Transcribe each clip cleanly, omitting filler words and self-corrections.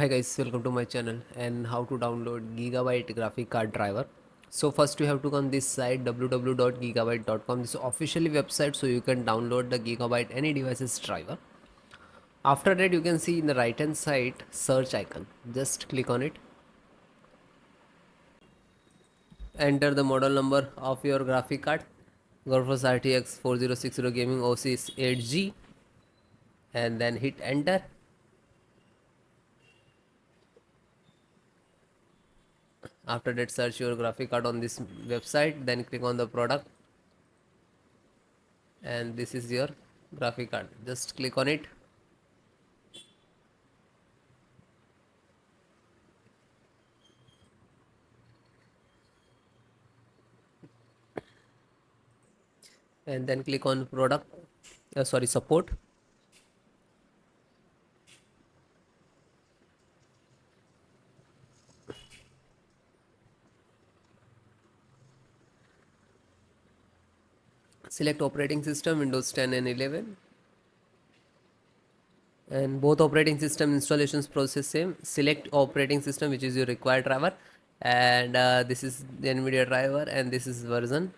Hi guys, welcome to my channel and how to download Gigabyte graphic card driver. So first you have to go on this site www.gigabyte.com. This is officially website, so you can download the Gigabyte any devices driver. After that you can see in the right hand side search icon. Just click on it. Enter the model number of your graphic card. GeForce RTX 4060 gaming OC 8G and then hit enter. After that search your graphic card on this website, then click on the product and this is your graphic card. Just click on it. And then click on product, support. Select operating system Windows 10 and 11, and both operating system installations process same. Select operating system which is your required driver, and this is the NVIDIA driver, and this is version,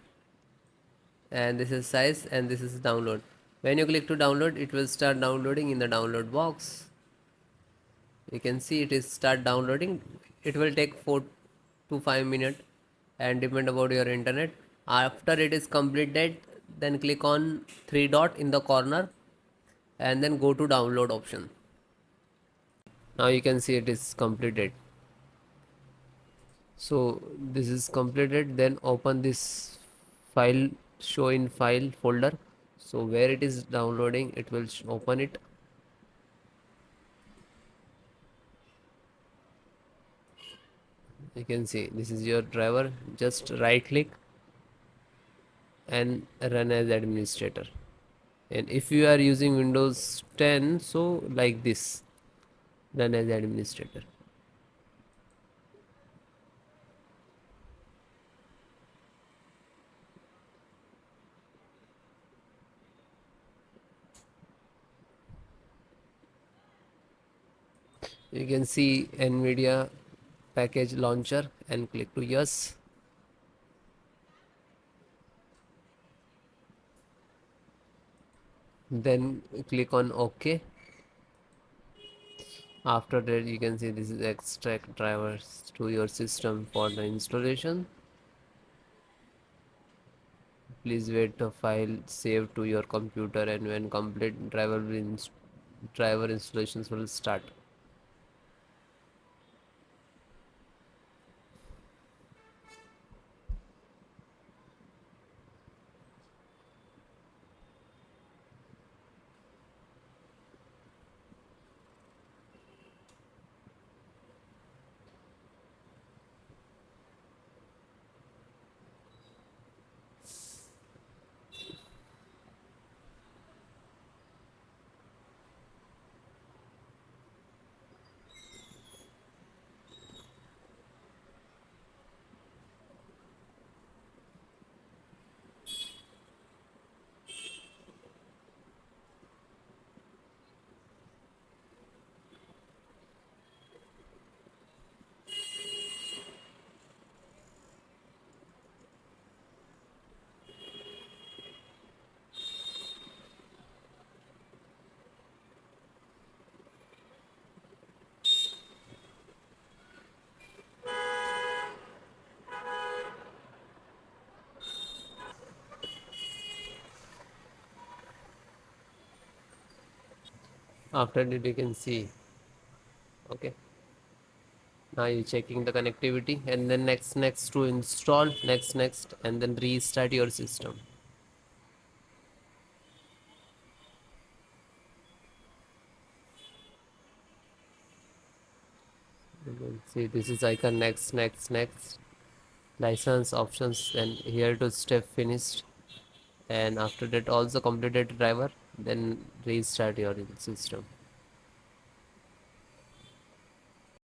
and this is size, and this is download. When you click to download, it will start downloading in the download box. You can see it is start downloading. It will take 4 to 5 minutes and depend about your internet. After it is completed, then click on three dot in the corner and then go to download option. Now you can see it is completed. So this is completed. Then open this file, show in file folder. So where it is downloading, it will open it. You can see this is your driver. Just right click and run as administrator. And if you are using Windows 10, so like this, run as administrator. You can see NVIDIA package launcher and click to yes. Then click on OK. After that you can see this is extract drivers to your system for the installation. Please wait the file save to your computer, and when complete driver installations will start. After that you can see, okay, now you're checking the connectivity, and then next to install, next and then restart your system. You can see this is icon next license options, and here to step finished, and after that also completed driver, then restart your system.